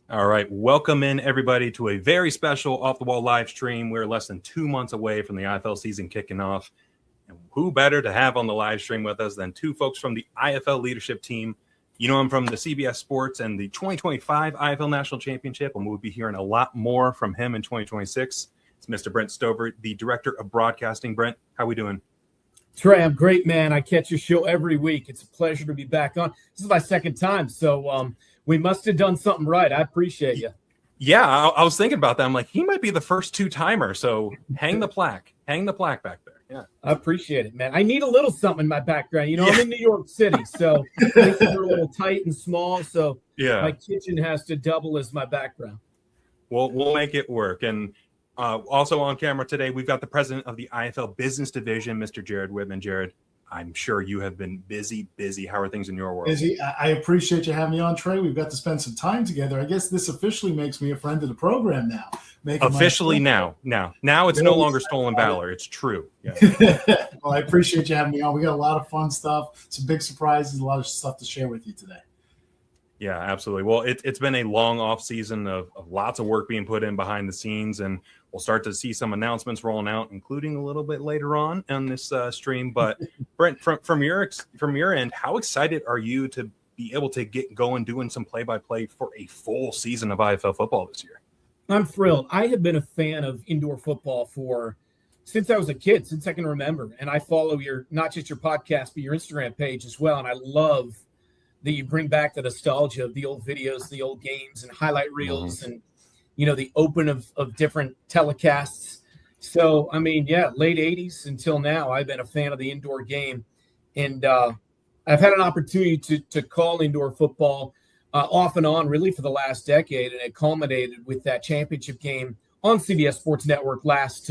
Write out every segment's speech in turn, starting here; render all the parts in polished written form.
All right. Welcome in, everybody, to a very special Off the Wall live stream. We're less than 2 months away from the IFL season kicking off. And who better to have on the live stream with us than two folks from the IFL leadership team? You know him from the CBS Sports and the 2025 IFL National Championship, and we'll be hearing a lot more from him in 2026. It's Mr. Brent Stover, the Director of Broadcasting. Brent, how we doing? Trey, I'm great, man. I catch your show every week. It's a pleasure to be back on. This is my second time, so we must have done something right. I appreciate you. Yeah, I was thinking about that. I'm like, he might be the first two-timer, so hang the plaque. Hang the plaque back there. Yeah, I appreciate it, man. I need a little something in my background. You know, I'm in New York City, so things are a little tight and small, so my kitchen has to double as my background. We'll make it work. And also on camera today, we've got the president of the IFL Business Division, Mr. Jared Widman. Jared, I'm sure you have been busy. How are things in your world? Busy. I appreciate you having me on, Trey. We've got to spend some time together. I guess this officially makes me a friend of the program now. Officially now it's no longer stolen valor. It's true. Yeah. Well, I appreciate you having me on. We got a lot of fun stuff, some big surprises, a lot of stuff to share with you today. Yeah, absolutely. Well, it's been a long off season of lots of work being put in behind the scenes, and we'll start to see some announcements rolling out, including a little bit later on this stream. But Brent, from your end, how excited are you to be able to get going doing some play-by-play for a full season of IFL football this year? I'm thrilled. I have been a fan of indoor football since I was a kid, since I can remember. And I follow not just your podcast, but your Instagram page as well. And I love that you bring back the nostalgia of the old videos, the old games and highlight reels and, the open of different telecasts. So, I mean, late 80s until now, I've been a fan of the indoor game. And I've had an opportunity to call indoor football off and on really for the last decade. And it culminated with that championship game on CBS Sports Network last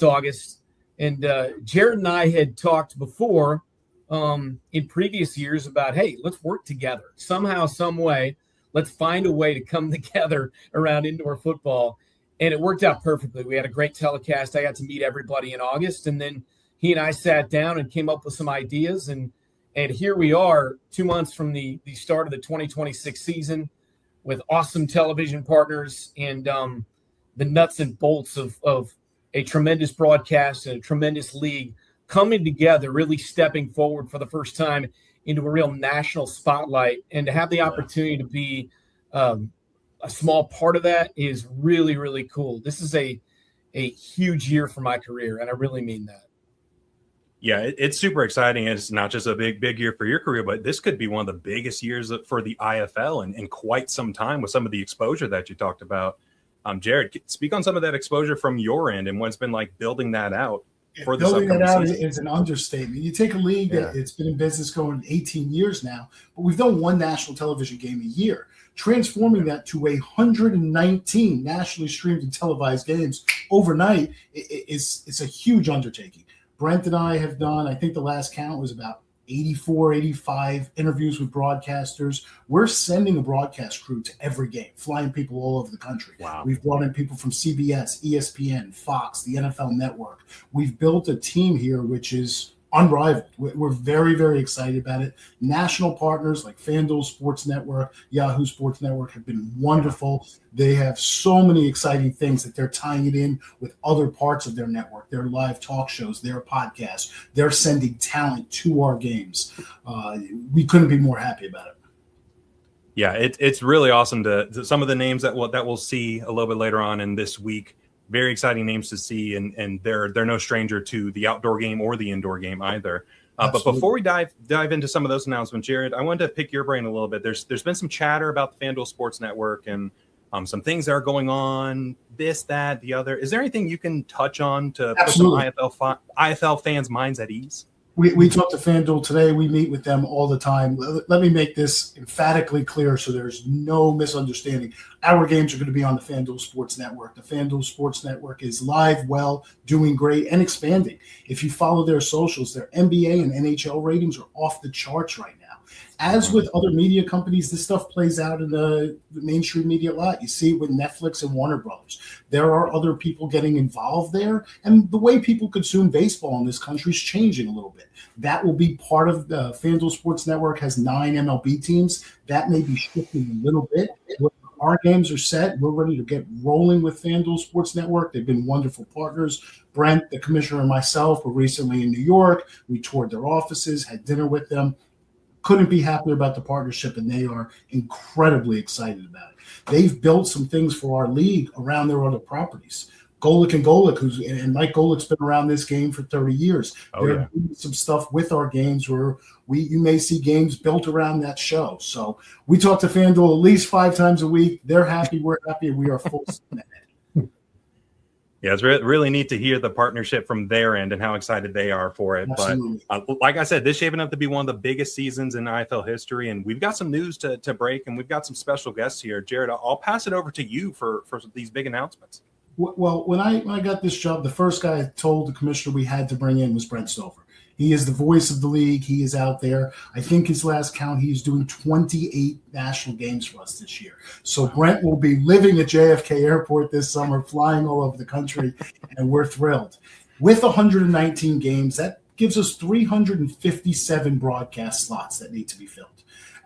August. And Jared and I had talked before in previous years about, hey, let's work together somehow, some way. Let's find a way to come together around indoor football. And it worked out perfectly. We had a great telecast. I got to meet everybody in August. And then he and I sat down and came up with some ideas. And here we are 2 months from the start of the 2026 season with awesome television partners and the nuts and bolts of a tremendous broadcast and a tremendous league coming together, really stepping forward for the first time into a real national spotlight. And to have the opportunity to be a small part of that is really, really cool. This is a huge year for my career, and I really mean that. Yeah, it's super exciting. It's not just a big year for your career, but this could be one of the biggest years for the IFL in quite some time with some of the exposure that you talked about. Jared, speak on some of that exposure from your end and what's been like building that out. Building it out is an understatement. You take a league that it's been in business going 18 years now, but we've done one national television game a year. Transforming that to 119 nationally streamed and televised games overnight it's a huge undertaking. Brent and I have done, I think the last count was about 84, 85 interviews with broadcasters. We're sending a broadcast crew to every game, flying people all over the country. Wow. We've brought in people from CBS, ESPN, Fox, the NFL Network. We've built a team here which is unrivaled. We're very, very excited about it. National partners like FanDuel Sports Network, Yahoo Sports Network have been wonderful. They have so many exciting things that they're tying it in with other parts of their network, their live talk shows, their podcasts. They're sending talent to our games. We couldn't be more happy about it. Yeah, it's really awesome to some of the names that we'll see a little bit later on in this week. Very exciting names to see, and they're no stranger to the outdoor game or the indoor game either. But before we dive into some of those announcements, Jared, I wanted to pick your brain a little bit. There's been some chatter about the FanDuel Sports Network and some things that are going on, this, that, the other. Is there anything you can touch on to put some IFL fans' minds at ease? We talked to FanDuel today. We meet with them all the time. Let me make this emphatically clear so there's no misunderstanding. Our games are going to be on the FanDuel Sports Network. The FanDuel Sports Network is live, well, doing great, and expanding. If you follow their socials, their NBA and NHL ratings are off the charts right now. As with other media companies, this stuff plays out in the mainstream media a lot. You see it with Netflix and Warner Brothers. There are other people getting involved there, and the way people consume baseball in this country is changing a little bit. That will be part of the FanDuel Sports Network has 9 MLB teams. That may be shifting a little bit. Our games are set. We're ready to get rolling with FanDuel Sports Network. They've been wonderful partners. Brent, the commissioner, and myself were recently in New York. We toured their offices, had dinner with them. Couldn't be happier about the partnership, and they are incredibly excited about it. They've built some things for our league around their other properties. Golic and Golic, and Mike Golic's been around this game for 30 years. They're doing some stuff with our games where you may see games built around that show. So we talk to FanDuel at least 5 times a week. They're happy, we're happy, and we are full steam ahead. Yeah, it's really neat to hear the partnership from their end and how excited they are for it. Absolutely. But like I said, this is shaping up to be one of the biggest seasons in IFL history, and we've got some news to break, and we've got some special guests here. Jared, I'll pass it over to you for these big announcements. Well, when I got this job, the first guy I told the commissioner we had to bring in was Brent Stover. He is the voice of the league. He is out there. I think his last count, he's doing 28 national games for us this year. So Brent will be living at JFK Airport this summer, flying all over the country, and we're thrilled. With 119 games, that gives us 357 broadcast slots that need to be filled.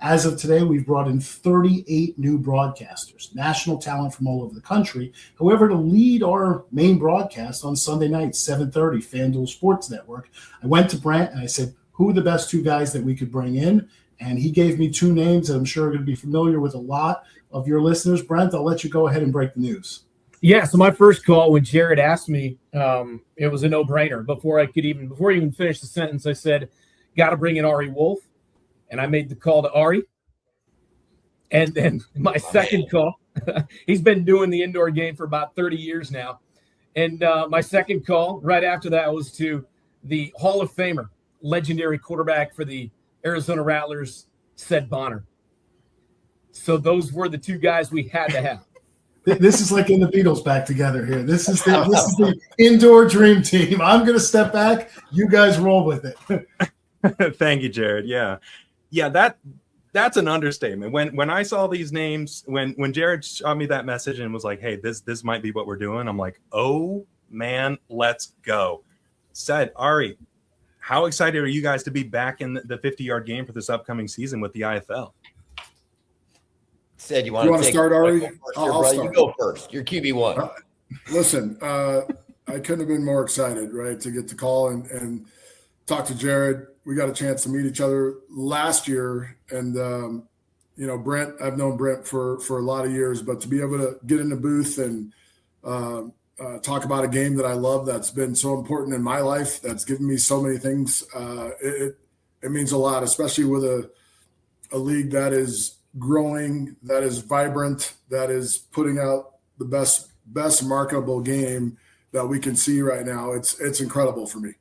As of today, we've brought in 38 new broadcasters, national talent from all over the country. However, to lead our main broadcast on Sunday night, 7:30, FanDuel Sports Network, I went to Brent and I said, who are the best 2 guys that we could bring in? And he gave me 2 names that I'm sure are going to be familiar with a lot of your listeners. Brent, I'll let you go ahead and break the news. Yeah, so my first call when Jared asked me, it was a no-brainer. Before he even finished the sentence, I said, got to bring in Ari Wolf. And I made the call to Ari. And then my second call, he's been doing the indoor game for about 30 years now. And my second call right after that was to the Hall of Famer, legendary quarterback for the Arizona Rattlers, Sid Bonner. So those were the 2 guys we had to have. This is like in the Beatles back together here. This is the indoor dream team. I'm going to step back. You guys roll with it. Thank you, Jared. Yeah, that's an understatement. When I saw these names, when Jared shot me that message and was like, "Hey, this might be what we're doing," I'm like, "Oh man, let's go." Said Ari, how excited are you guys to be back in the 50-yard game for this upcoming season with the IFL? Said you want to start, Ari? I'll start. You go first. You're QB1. Listen, I couldn't have been more excited, right, to get the call and talk to Jared. We got a chance to meet each other last year, and Brent. I've known Brent for a lot of years, but to be able to get in the booth and talk about a game that I love, that's been so important in my life, that's given me so many things. It means a lot, especially with a league that is growing, that is vibrant, that is putting out the best marketable game that we can see right now. It's incredible for me.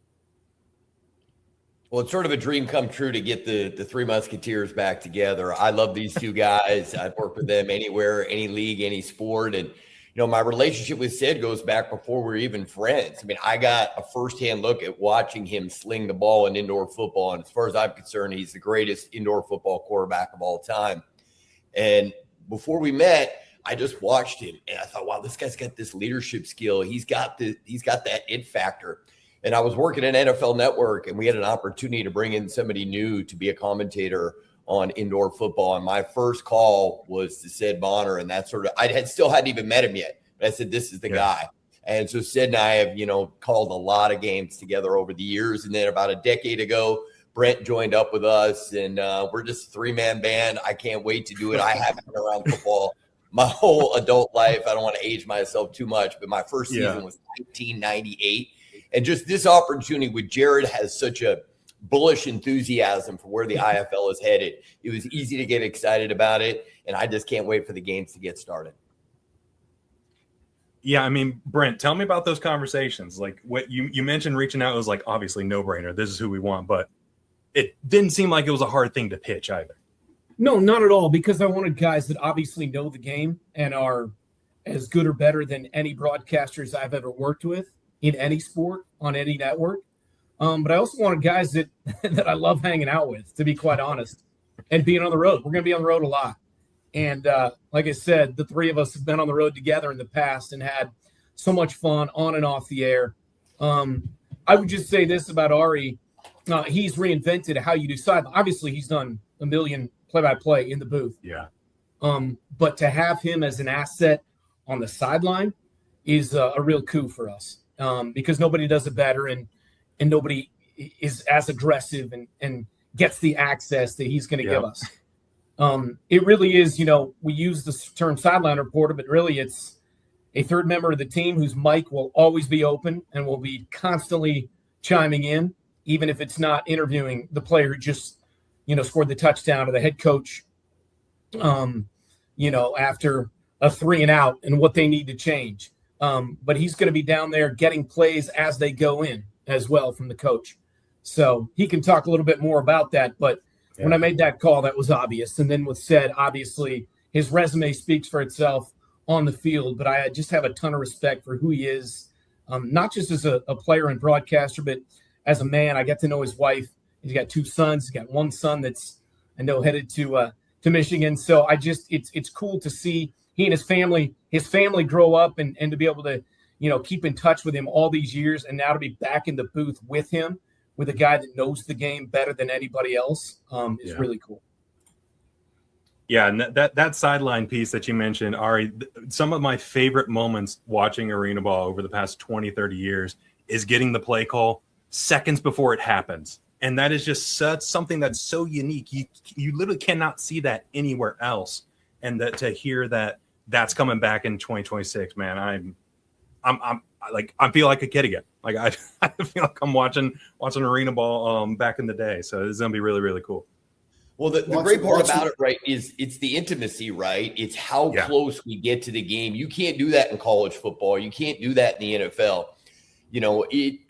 Well, it's sort of a dream come true to get the 3 Musketeers back together. I love these 2 guys. I've worked with them anywhere, any league, any sport. And, my relationship with Sid goes back before we were even friends. I mean, I got a firsthand look at watching him sling the ball in indoor football. And as far as I'm concerned, he's the greatest indoor football quarterback of all time. And before we met, I just watched him and I thought, wow, this guy's got this leadership skill. He's got that it factor. And I was working at NFL Network, and we had an opportunity to bring in somebody new to be a commentator on indoor football. And my first call was to Sid Bonner, and that sort of, still hadn't even met him yet. But I said, this is the guy. And so Sid and I have, called a lot of games together over the years. And then about a decade ago, Brent joined up with us, and we're just a 3-man band. I can't wait to do it. I haven't been around football my whole adult life. I don't want to age myself too much, but my first season was 1998. And just this opportunity with Jared has such a bullish enthusiasm for where the IFL is headed. It was easy to get excited about it, and I just can't wait for the games to get started. Yeah, I mean, Brent, tell me about those conversations. Like what you mentioned reaching out was like obviously no-brainer. This is who we want, but it didn't seem like it was a hard thing to pitch either. No, not at all, because I wanted guys that obviously know the game and are as good or better than any broadcasters I've ever worked with in any sport, on any network. But I also wanted guys that I love hanging out with, to be quite honest. and being on the road. We're going to be on the road a lot. And like I said, the three of us have been on the road together in the past and had so much fun on and off the air. I would just say this about Ari. He's reinvented how you do sideline. Obviously, he's done a million play-by-play in the booth. Yeah. But to have him as an asset on the sideline is a real coup for us because nobody does it better and nobody is as aggressive and gets the access that he's going to give us. It really is, we use the term sideline reporter, but really it's a third member of the team whose mic will always be open and will be constantly chiming in, even if it's not interviewing the player who just, scored the touchdown or the head coach, after a 3-and-out and what they need to change. But he's going to be down there getting plays as they go in as well from the coach. So he can talk a little bit more about that. But when I made that call, that was obvious. And then with said, obviously, his resume speaks for itself on the field. But I just have a ton of respect for who he is, not just as a player and broadcaster, but as a man. I get to know his wife. He's got 2 sons. He's got 1 son that's, I know, headed to Michigan. So it's cool to see he and his family grow up and to be able to, keep in touch with him all these years. And now to be back in the booth with him, with a guy that knows the game better than anybody else is really cool. Yeah, and that sideline piece that you mentioned, Ari, some of my favorite moments watching arena ball over the past 20, 30 years is getting the play call seconds before it happens. And that is just something that's so unique. You literally cannot see that anywhere else. And that to hear that's coming back in 2026, man, I feel like a kid again. Like I feel like I'm watching arena ball back in the day. So this is gonna be really, really cool. Well, the great part about it, right, is it's the intimacy, right? It's how close we get to the game. You can't do that in college football. You can't do that in the NFL.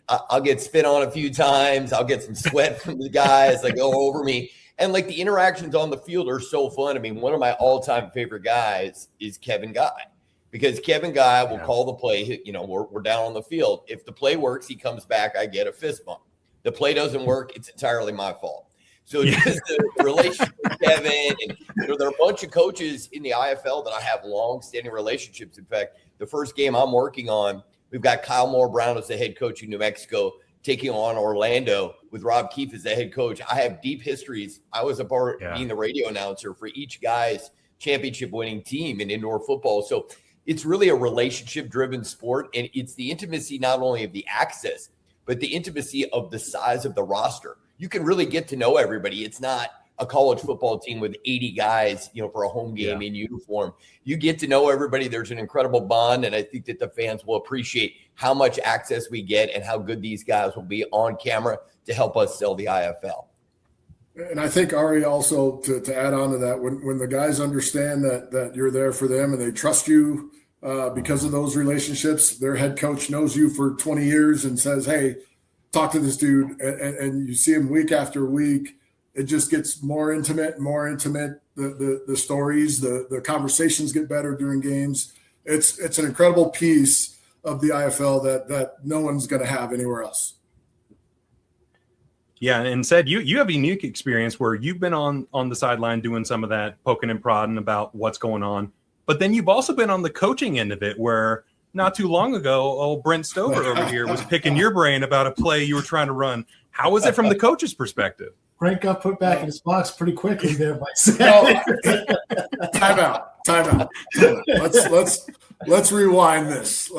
I'll get spit on a few times. I'll get some sweat from the guys that go over me. And like the interactions on the field are so fun. I mean, one of my all-time favorite guys is Kevin Guy. Because Kevin Guy will call the play. We're down on the field. If the play works, he comes back. I get a fist bump. The play doesn't work. It's entirely my fault. So just the relationship with Kevin, and there are a bunch of coaches in the IFL that I have long-standing relationships. In fact, the first game I'm working on, we've got Kyle Moore Brown as the head coach in New Mexico, taking on Orlando with Rob Keefe as the head coach. I have deep histories. I was a part being the radio announcer for each guy's championship-winning team in indoor football. So it's really a relationship-driven sport, and it's the intimacy not only of the access, but the intimacy of the size of the roster. You can really get to know everybody. It's not a college football team with 80 guys, for a home game in uniform. You get to know everybody. There's an incredible bond, and I think that the fans will appreciate how much access we get and how good these guys will be on camera to help us sell the IFL. And I think, Ari, also to add on to that, when the guys understand that you're there for them and they trust you because of those relationships, their head coach knows you for 20 years and says, hey, talk to this dude, and you see him week after week, it just gets more intimate. The stories, the conversations get better during games. It's an incredible piece of the IFL that no one's going to have anywhere else. Yeah, and said you have a unique experience where you've been on the sideline doing some of that poking and prodding about what's going on, but then you've also been on the coaching end of it where not too long ago, old Brent Stover over here was picking your brain about a play you were trying to run. How was it from the coach's perspective? Brent got put back in his box pretty quickly there by Time out. Let's rewind this.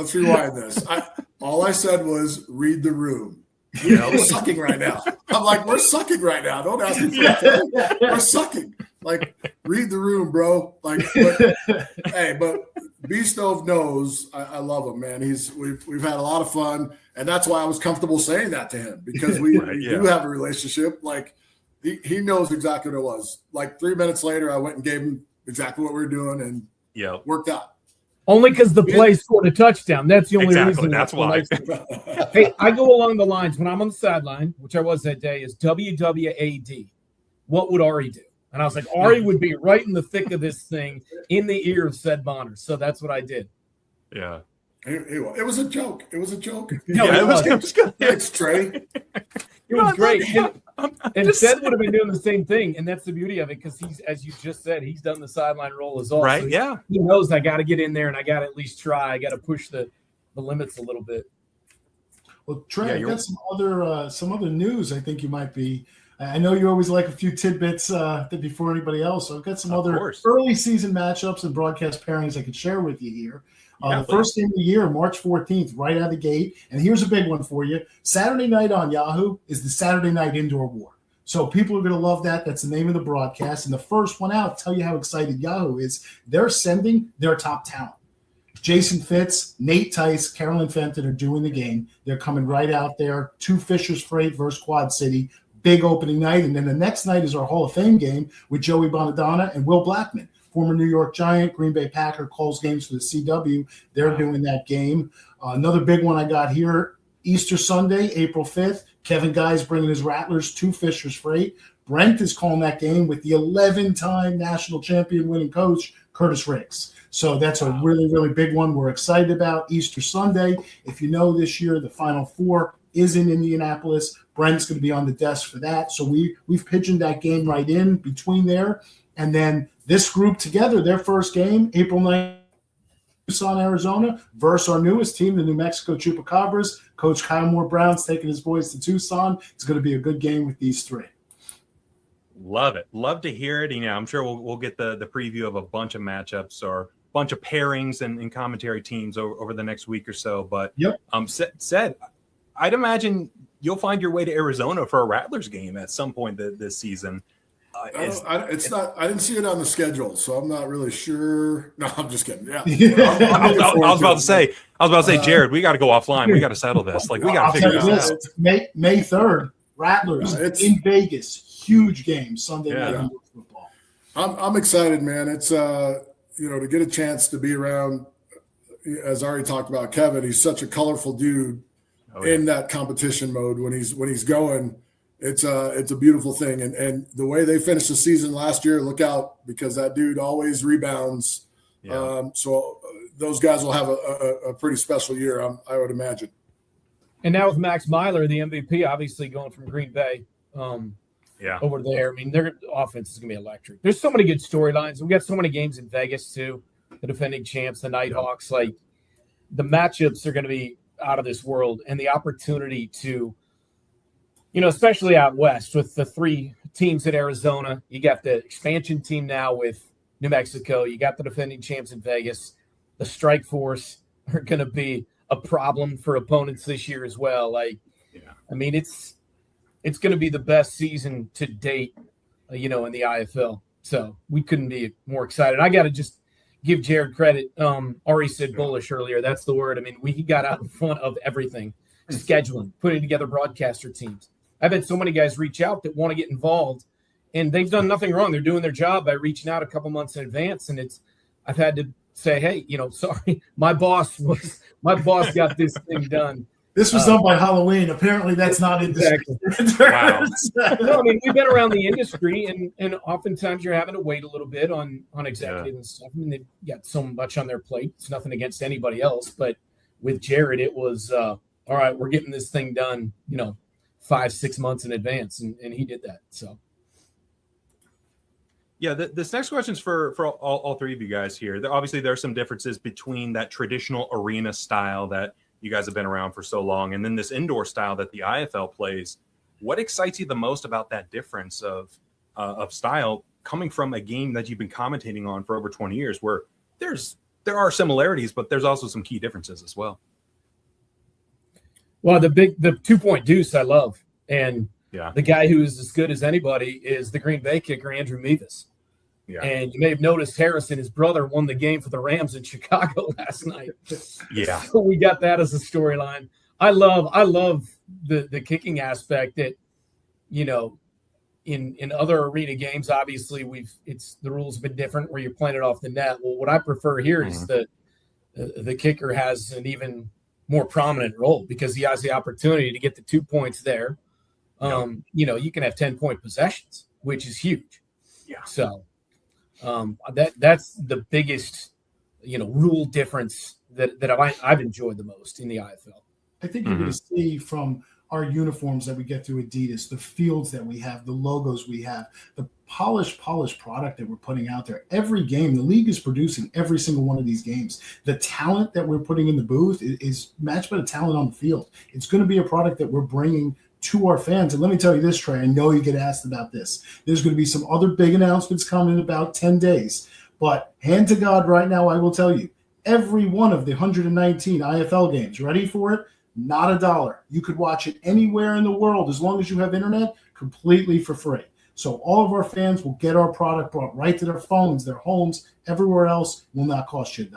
All I said was read the room. We're sucking right now. I'm like, we're sucking right now. Don't ask me for that. We're sucking. Like, read the room, bro. Like, but B-Stove knows I love him, man. We've had a lot of fun, and that's why I was comfortable saying that to him, because we do have a relationship. Like, he knows exactly what it was. Like 3 minutes later, I went and gave him exactly what we were doing, and worked out. Only because the play scored a touchdown. That's the only reason. That's why. Hey, I go along the lines when I'm on the sideline, which I was that day, is WWAD. What would Ari do? And I was like, Ari would be right in the thick of this thing, in the ear of said Bonner. So that's what I did. Yeah. It was a joke. No, it was good. Thanks, Trey. It was great. And Seth would have been doing the same thing, and that's the beauty of it, because he's, as you just said, he's done the sideline role as well. Right? So Yeah. he knows I got to get in there and I got to at least try. I got to push the limits a little bit. Well, Trey, I've got some other news. I think you might be. I know you always like a few tidbits before anybody else. So I've got some other early season matchups and broadcast pairings I could share with you here. The first game of the year, March 14th, right out of the gate. And here's a big one for you. Saturday night on Yahoo is the Saturday Night Indoor War. So people are going to love that. That's the name of the broadcast. And the first one out, tell you how excited Yahoo is. They're sending their top talent. Jason Fitz, Nate Tice, Carolyn Fenton are doing the game. They're coming right out there. 2 Fishers Freight versus Quad City. Big opening night. And then the next night is our Hall of Fame game with Joey Bonadonna and Will Blackman, former New York Giant, Green Bay Packer, calls games for the CW. They're doing that game. Another big one I got here, Easter Sunday, April 5th. Kevin Guy's bringing his Rattlers to Fishers Freight. Brent is calling that game with the 11-time national champion winning coach, Curtis Riggs. So that's a really, really big one we're excited about. Easter Sunday. If you know, this year the Final Four is in Indianapolis. Brent's going to be on the desk for that. So we've pigeoned that game right in between there. And then this group together, their first game, April 9th, Tucson, Arizona, versus our newest team, the New Mexico Chupacabras. Coach Kyle Moore Brown's taking his boys to Tucson. It's going to be a good game with these 3. Love it. Love to hear it. I'm sure we'll get the preview of a bunch of matchups or a bunch of pairings and commentary teams over the next week or so. But said, I'd imagine you'll find your way to Arizona for a Rattlers game at some point this season. I didn't see it on the schedule, so I'm not really sure. No, I'm just kidding. Yeah. I was about to say, Jared, we got to go offline. We got to settle this. Like, we got to figure this out. May 3rd, Rattlers in Vegas. Huge game Sunday night football. I'm excited, man. It's to get a chance to be around, as I already talked about Kevin. He's such a colorful dude in that competition mode when he's going. It's a beautiful thing, and the way they finished the season last year, look out, because that dude always rebounds. Yeah. So those guys will have a pretty special year, I would imagine. And now with Max Myler, the MVP, obviously going from Green Bay over there. I mean, their offense is going to be electric. There's so many good storylines. We got so many games in Vegas too. The defending champs, the Nighthawks. Like, the matchups are going to be out of this world, and the opportunity to, especially out west with the 3 teams in Arizona. You got the expansion team now with New Mexico. You got the defending champs in Vegas. The Strike Force are going to be a problem for opponents this year as well. I mean, it's going to be the best season to date, in the IFL. So we couldn't be more excited. I got to just give Jared credit. Ari said bullish earlier. That's the word. I mean, he got out in front of everything, scheduling, putting together broadcaster teams. I've had so many guys reach out that want to get involved, and they've done nothing wrong. They're doing their job by reaching out a couple months in advance. And I've had to say, hey, sorry, my boss got this thing done. This was done by Halloween. Apparently that's not exactly. Wow. No, I mean, we've been around the industry, and oftentimes you're having to wait a little bit on executives and stuff. I mean, they've got so much on their plate. It's nothing against anybody else, but with Jared, it was, all right, we're getting this thing done, 5-6 months in advance, and he did that. So this next question is for all 3 of you guys here. Obviously there are some differences between that traditional arena style that you guys have been around for so long, and then this indoor style that the IFL plays. What excites you the most about that difference of style coming from a game that you've been commentating on for over 20 years, where there are similarities, but there's also some key differences as well? Well, the 2-point deuce I love. And the guy who is as good as anybody is the Green Bay kicker, Andrew Mevis. Yeah. And you may have noticed Harrison, his brother, won the game for the Rams in Chicago last night. Yeah. So we got that as a storyline. I love the kicking aspect that, in other arena games, obviously the rules have been different where you're playing it off the net. Well, what I prefer here is the kicker has an even more prominent role because he has the opportunity to get the 2 points there. You can have 10-point possessions, which is huge. Yeah. So that's the biggest, rule difference that I've enjoyed the most in the IFL. I think you're going to see from our uniforms that we get through Adidas, the fields that we have, the logos we have, the polished product that we're putting out there. Every game, the league is producing every single one of these games. The talent that we're putting in the booth is matched by the talent on the field. It's going to be a product that we're bringing to our fans. And let me tell you this, Trey, I know you get asked about this. There's going to be some other big announcements coming in about 10 days. But hand to God right now, I will tell you, every one of the 119 IFL games, ready for it? Not $1. You could watch it anywhere in the world as long as you have internet, completely for free. So all of our fans will get our product brought right to their phones, their homes, everywhere else. Will not cost you $1.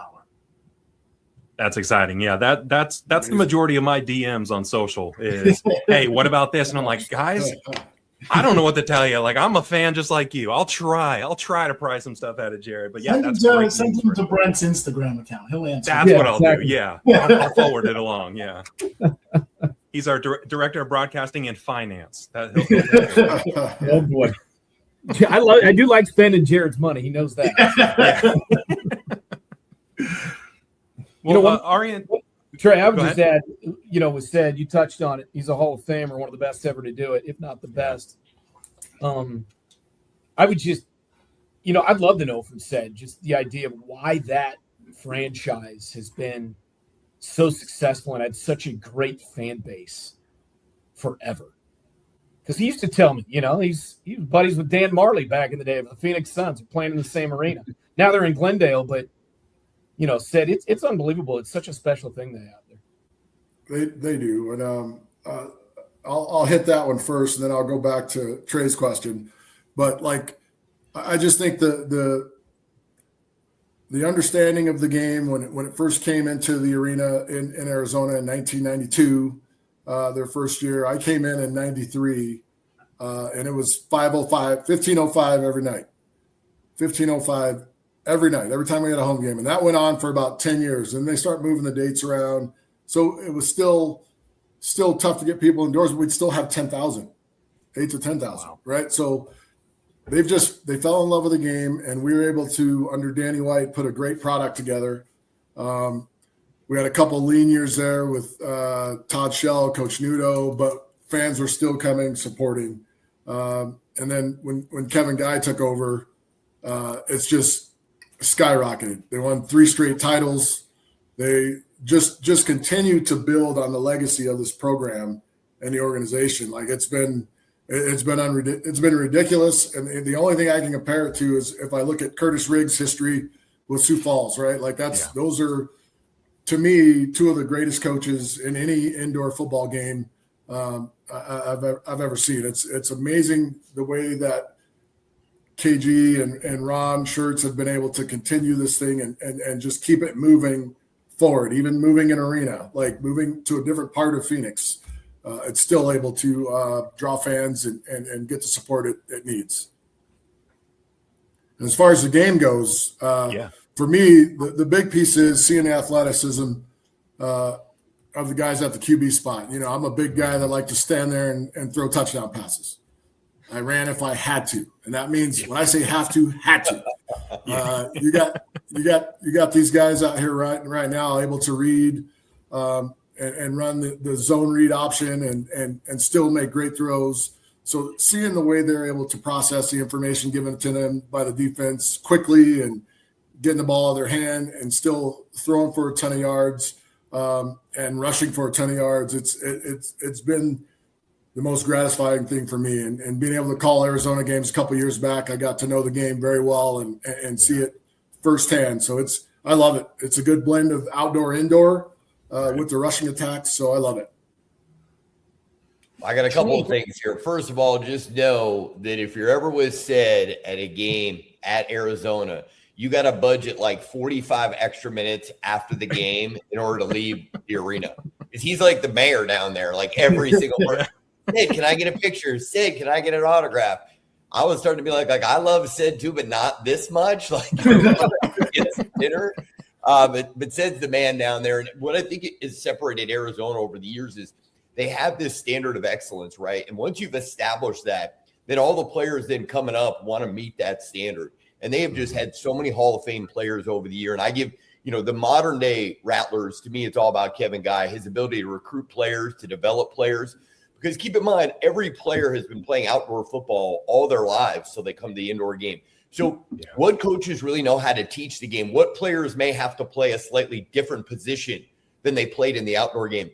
That's exciting. Yeah, that's the majority of my DMs on social is, hey, what about this? And I'm like, guys, I don't know what to tell you. Like, I'm a fan just like you. I'll try to pry some stuff out of Jared. But yeah, send him to Brent's Instagram account. He'll answer. That's what I'll do. Yeah, I'll forward it along. Yeah, he's our director of broadcasting and finance. Oh boy, I do like spending Jared's money. He knows that. Well, Arian. Trey, I would just add, was said, you touched on it. He's a Hall of Famer, one of the best ever to do it, if not the best. I would just, I'd love to know from said, just the idea of why that franchise has been so successful and had such a great fan base forever. Because he used to tell me, he was buddies with Dan Marley back in the day of the Phoenix Suns, playing in the same arena. Now they're in Glendale, but said it's unbelievable. It's such a special thing they have there. They do, and I'll hit that one first, and then I'll go back to Trey's question. But I just think the understanding of the game when it first came into the arena in Arizona in 1992, their first year. I came in 93, and it was 15:05 every night. 15:05. Every night, every time we had a home game. And that went on for about 10 years. And they start moving the dates around. So it was still tough to get people indoors, but we'd still have 10,000, 8 to 10,000, wow. Right? So they fell in love with the game, and we were able to, under Danny White, put a great product together. We had a couple lean years there with Todd Shell, Coach Nudo, but fans were still coming, supporting. And then when Kevin Guy took over, it's just skyrocketed. They won 3 straight titles. They just continue to build on the legacy of this program and the organization. It's been ridiculous. And the only thing I can compare it to is if I look at Curtis Riggs' history with Sioux Falls, right? Those are, to me, 2 of the greatest coaches in any indoor football game I've ever seen. It's amazing the way that KG and Ron Schertz have been able to continue this thing and just keep it moving forward, even moving an arena, moving to a different part of Phoenix. It's still able to draw fans and get the support it needs. And as far as the game goes, for me, the big piece is seeing the athleticism of the guys at the QB spot. I'm a big guy that like to stand there and throw touchdown passes. I ran if I had to, and that means when I say have to, had to. You got these guys out here right now able to read and run the zone read option and still make great throws. So seeing the way they're able to process the information given to them by the defense quickly and getting the ball out of their hand and still throwing for a ton of yards and rushing for a ton of yards, it's been the most gratifying thing for me, and being able to call Arizona games a couple of years back, I got to know the game very well and see it firsthand. So I love it. It's a good blend of outdoor, indoor with the rushing attacks. So I love it. I got a couple of things here. First of all, just know that if you're ever with Sid at a game at Arizona, you got to budget 45 extra minutes after the game in order to leave the arena. Because he's like the mayor down there, every single person. Sid, can I get a picture? Sid, can I get an autograph? I was starting to be like I love Sid too, but not this much. Dinner. But Sid's the man down there. And what I think has separated Arizona over the years is they have this standard of excellence, right? And once you've established that, then all the players then coming up want to meet that standard. And they have just had so many Hall of Fame players over the year. And I give, the modern day Rattlers, to me, it's all about Kevin Guy, his ability to recruit players, to develop players. Because keep in mind, every player has been playing outdoor football all their lives, so they come to the indoor game. So what coaches really know how to teach the game? What players may have to play a slightly different position than they played in the outdoor game?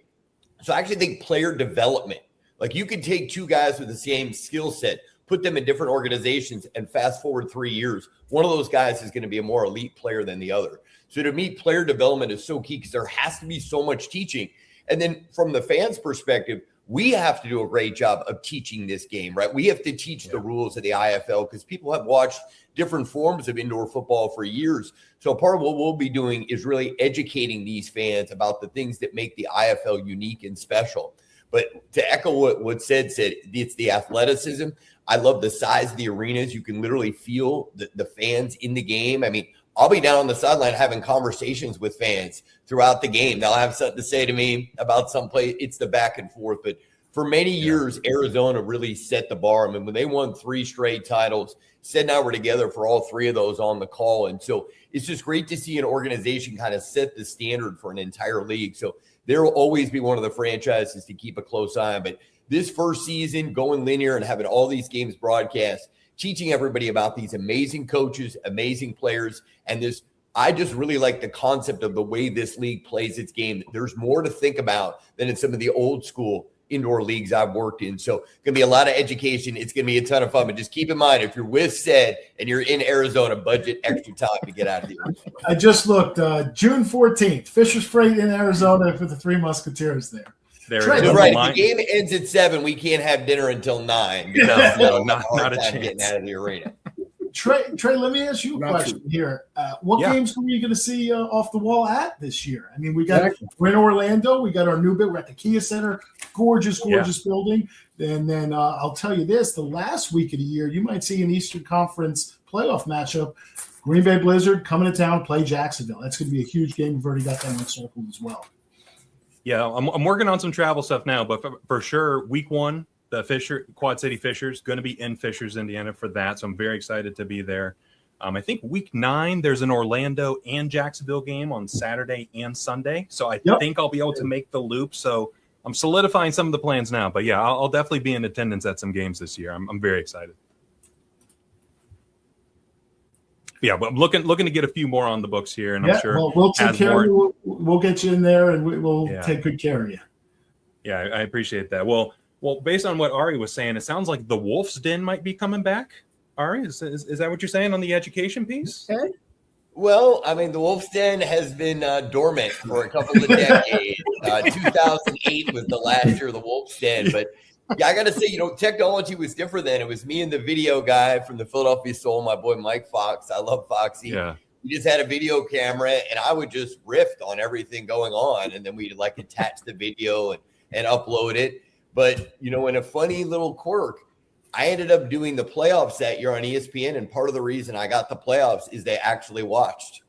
So I actually think player development, like you could take two guys with the same skill set, put them in different organizations, and fast forward 3 years, one of those guys is going to be a more elite player than the other. So to me, player development is so key because there has to be so much teaching. And then from the fans' perspective, we have to do a great job of teaching this game, right? We have to teach the rules of the IFL because people have watched different forms of indoor football for years. So part of what we'll be doing is really educating these fans about the things that make the IFL unique and special. But to echo what Sid said, it's the athleticism. I love the size of the arenas. You can literally feel the fans in the game. I mean, I'll be down on the sideline having conversations with fans throughout the game. They'll have something to say to me about some play. It's the back and forth. But for many years, Arizona really set the bar. I mean, when they won 3 straight titles, Sid and I were together for all 3 of those on the call. And so it's just great to see an organization kind of set the standard for an entire league. So there will always be one of the franchises to keep a close eye on. But this first season, going linear and having all these games broadcast, teaching everybody about these amazing coaches, amazing players, and this, I just really like the concept of the way this league plays its game. There's more to think about than in some of the old school indoor leagues I've worked in. So it's going to be a lot of education. It's going to be a ton of fun. But just keep in mind, if you're with Sid and you're in Arizona, budget extra time to get out of here. I just looked, June 14th, Fisher's Freight in Arizona for the Three Musketeers there. There it is. Right. If the game ends at 7, we can't have dinner until 9. No, not a chance. Getting out of the arena. Trey, let me ask you a question here. What games are we going to see off the wall at this year? I mean, we're in Orlando. We got our new bit. We're at the Kia Center. Gorgeous building. And then I'll tell you this, the last week of the year, you might see an Eastern Conference playoff matchup. Green Bay Blizzard coming to town, play Jacksonville. That's going to be a huge game. We've already got that in the circle as well. Yeah, I'm working on some travel stuff now, but for sure, week 1, the Quad City Fishers, going to be in Fishers, Indiana for that. So I'm very excited to be there. I think week 9, there's an Orlando and Jacksonville game on Saturday and Sunday. So I think I'll be able to make the loop. So I'm solidifying some of the plans now. But yeah, I'll definitely be in attendance at some games this year. I'm very excited. Yeah, but I'm looking to get a few more on the books here, and I'm sure we'll take care of you. We'll get you in there, and we'll take good care of you. Yeah, I appreciate that. Well, based on what Ari was saying, it sounds like the Wolf's Den might be coming back. Ari, is that what you're saying on the education piece? Okay. Well, I mean, the Wolf's Den has been dormant for a couple of decades. 2008 was the last year of the Wolf's Den, but yeah, I got to say, technology was different then. It was me and the video guy from the Philadelphia Soul, my boy Mike Fox. I love Foxy. Yeah. We just had a video camera, and I would just riff on everything going on, and then we'd attach the video and upload it. But, in a funny little quirk, I ended up doing the playoffs that year on ESPN, and part of the reason I got the playoffs is they actually watched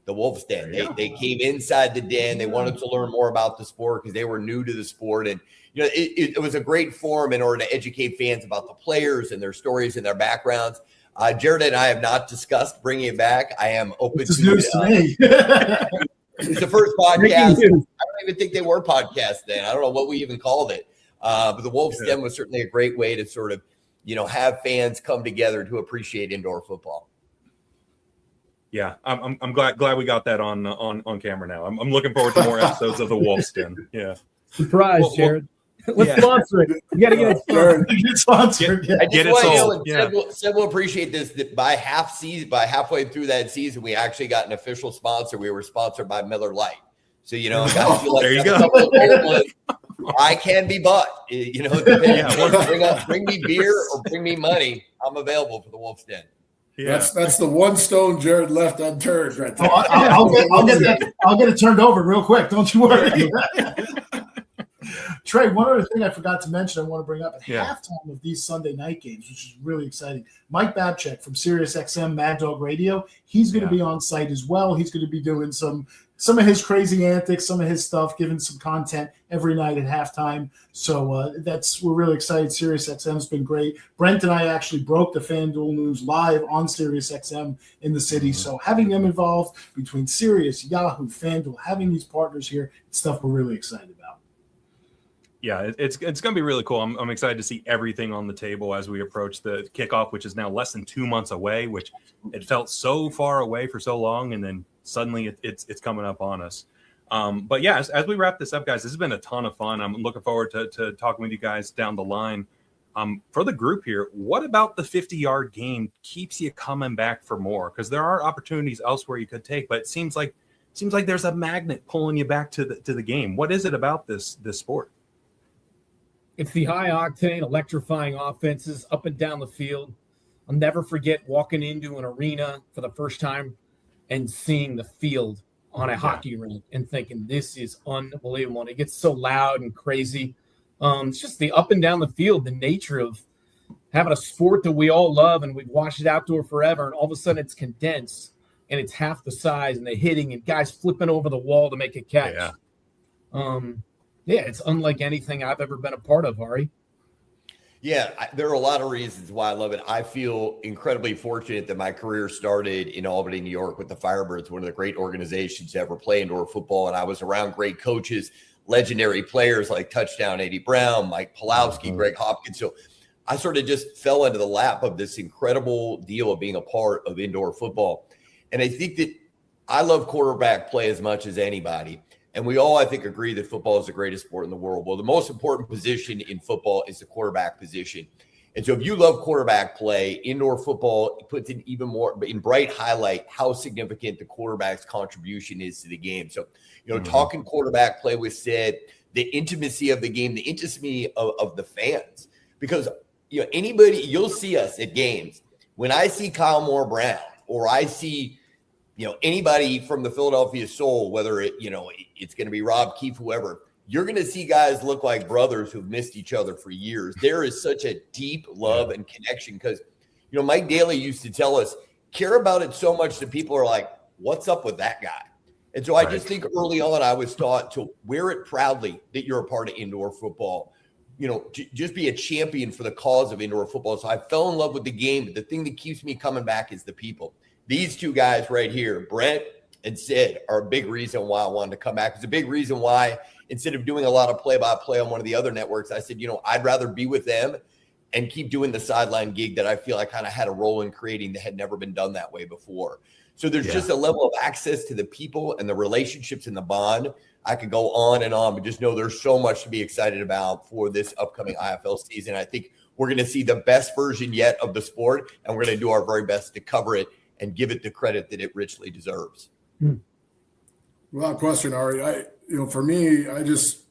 the Wolf's Den. They came inside the den. They wanted to learn more about the sport because they were new to the sport. And, it was a great forum in order to educate fans about the players and their stories and their backgrounds. Jared and I have not discussed bringing it back. I am open to news to me. It's the first podcast. I don't even think they were podcasts then. I don't know what we even called it. But the Wolf's Den was certainly a great way to sort of, have fans come together to appreciate indoor football. Yeah, I'm glad we got that on camera now. I'm looking forward to more episodes of the Wolf's Den. Yeah. Surprise, Jared. Let's sponsor it. You got to get it sponsored. I just want to know, Seb will appreciate this, that by halfway through that season, we actually got an official sponsor. We were sponsored by Miller Lite. So, there you go. I can be bought. Bring me beer or bring me money. I'm available for the Wolf's Den. Yeah. That's the one stone Jared left unturned right there. I'll get it turned over real quick. Don't you worry. Trey, one other thing I forgot to mention I want to bring up at halftime of these Sunday night games, which is really exciting. Mike Babchek from SiriusXM Mad Dog Radio, he's going to be on site as well. He's going to be doing some of his crazy antics, some of his stuff, giving some content every night at halftime. So we're really excited. SiriusXM's been great. Brent and I actually broke the FanDuel News live on SiriusXM in the city. So having them involved between Sirius, Yahoo, FanDuel, having these partners here, it's stuff we're really excited about. Yeah, it's going to be really cool. I'm excited to see everything on the table as we approach the kickoff, which is now less than 2 months away, which it felt so far away for so long, and then suddenly it's coming up on us. But yeah, as we wrap this up, guys, this has been a ton of fun. I'm looking forward to talking with you guys down the line. For the group here, what about the 50-yard game keeps you coming back for more? Because there are opportunities elsewhere you could take, but it seems like there's a magnet pulling you back to the game. What is it about this sport? It's the high-octane, electrifying offenses up and down the field. I'll never forget walking into an arena for the first time and seeing the field on a hockey rink and thinking, this is unbelievable. And it gets so loud and crazy. It's just the up and down the field, the nature of having a sport that we all love and we've watched it outdoor forever, and all of a sudden it's condensed and it's half the size, and the hitting and guys flipping over the wall to make a catch. Yeah, it's unlike anything I've ever been a part of, Ari. Yeah, there are a lot of reasons why I love it. I feel incredibly fortunate that my career started in Albany, New York with the Firebirds, one of the great organizations to ever play indoor football. And I was around great coaches, legendary players like Touchdown Eddie Brown, Mike Pulowski, Greg Hopkins. So I sort of just fell into the lap of this incredible deal of being a part of indoor football. And I think that I love quarterback play as much as anybody. And we all, I think, agree that football is the greatest sport in the world. Well, the most important position in football is the quarterback position. And so if you love quarterback play, indoor football puts in even more in bright highlight how significant the quarterback's contribution is to the game. So, talking quarterback play with Sid, the intimacy of the game, the intimacy of the fans. Because, anybody, you'll see us at games. When I see Kyle Moore Brown or I see anybody from the Philadelphia Soul, whether it's going to be Rob Keefe, whoever, you're going to see guys look like brothers who've missed each other for years. There is such a deep love and connection because, Mike Daly used to tell us, care about it so much that people are like, what's up with that guy? And so I just think early on, I was taught to wear it proudly that you're a part of indoor football, just be a champion for the cause of indoor football. So I fell in love with the game. But the thing that keeps me coming back is the people. These two guys right here, Brent and Sid, are a big reason why I wanted to come back. It's a big reason why, instead of doing a lot of play-by-play on one of the other networks, I said, I'd rather be with them and keep doing the sideline gig that I feel I kind of had a role in creating that had never been done that way before. So there's just a level of access to the people and the relationships and the bond. I could go on and on, but just know there's so much to be excited about for this upcoming IFL season. I think we're going to see the best version yet of the sport, and we're going to do our very best to cover it and give it the credit that it richly deserves. Without question, Ari. For me, I just,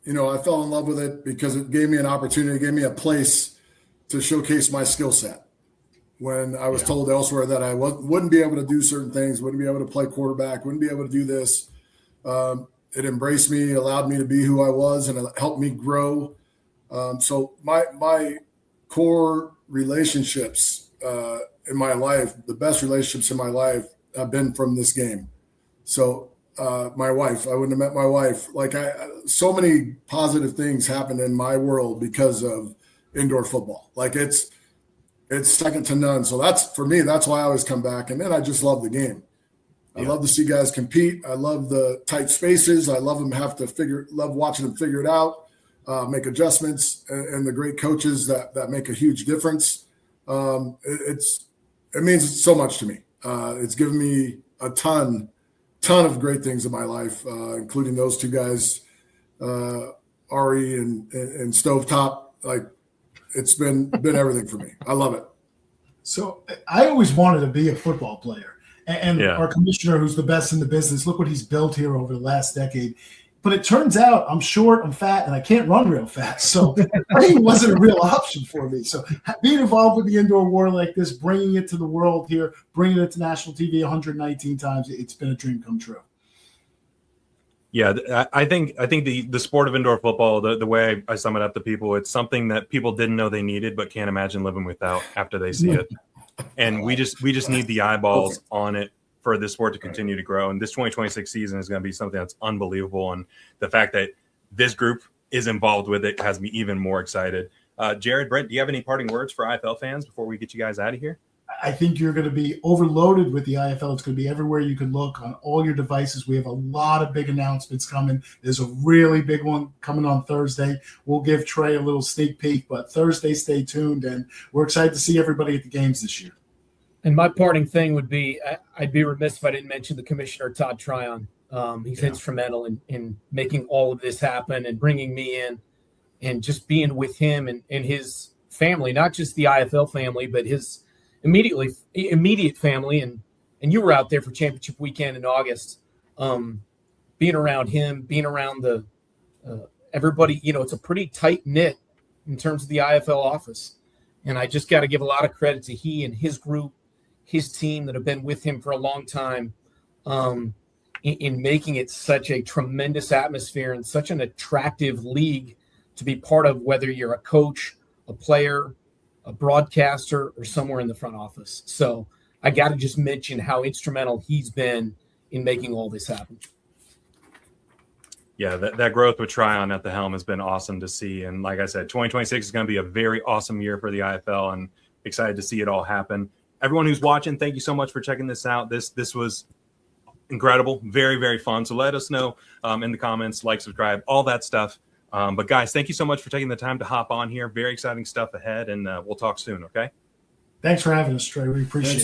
I fell in love with it because it gave me an opportunity, it gave me a place to showcase my skill set. When I was told elsewhere that I wouldn't be able to do certain things, wouldn't be able to play quarterback, wouldn't be able to do this, it embraced me, allowed me to be who I was, and it helped me grow. So my core relationships in my life, the best relationships in my life have been from this game. So my wife, I wouldn't have met my wife. So many positive things happened in my world because of indoor football. It's second to none. So that's, for me, that's why I always come back. And then I just love the game. I love to see guys compete. I love the tight spaces. I love them love watching them figure it out, make adjustments, and the great coaches that make a huge difference. It means so much to me. It's given me a ton of great things in my life, including those two guys, Ari and Stovetop. It's been everything for me. I love it. So I always wanted to be a football player. And our commissioner, who's the best in the business, look what he's built here over the last decade. But it turns out I'm short, I'm fat, and I can't run real fast. So running wasn't a real option for me. So being involved with the indoor war like this, bringing it to the world here, bringing it to national TV 119 times, it's been a dream come true. Yeah, I think the sport of indoor football, the way I sum it up to people, it's something that people didn't know they needed but can't imagine living without after they see it. And we just need the eyeballs on it for this sport to continue to grow. And this 2026 season is going to be something that's unbelievable. And the fact that this group is involved with it has me even more excited. Jared, Brent, do you have any parting words for IFL fans before we get you guys out of here? I think you're going to be overloaded with the IFL. It's going to be everywhere you can look on all your devices. We have a lot of big announcements coming. There's a really big one coming on Thursday. We'll give Trey a little sneak peek, but Thursday, stay tuned. And we're excited to see everybody at the games this year. And my parting thing would be, I'd be remiss if I didn't mention the commissioner, Todd Tryon. He's instrumental in making all of this happen and bringing me in and just being with him and his family, not just the IFL family, but his immediate family. And you were out there for championship weekend in August, being around him, being around the everybody. It's a pretty tight knit in terms of the IFL office. And I just got to give a lot of credit to he and his group, his team that have been with him for a long time, in making it such a tremendous atmosphere and such an attractive league to be part of, whether you're a coach, a player, a broadcaster, or somewhere in the front office. So I got to just mention how instrumental he's been in making all this happen. Yeah, that growth with Tryon at the helm has been awesome to see. And like I said, 2026 is going to be a very awesome year for the IFL, and excited to see it all happen. Everyone who's watching, thank you so much for checking this out. This was incredible, very, very fun. So let us know in the comments, like, subscribe, all that stuff. But guys, thank you so much for taking the time to hop on here. Very exciting stuff ahead, and we'll talk soon, okay? Thanks for having us, Trey. We appreciate it.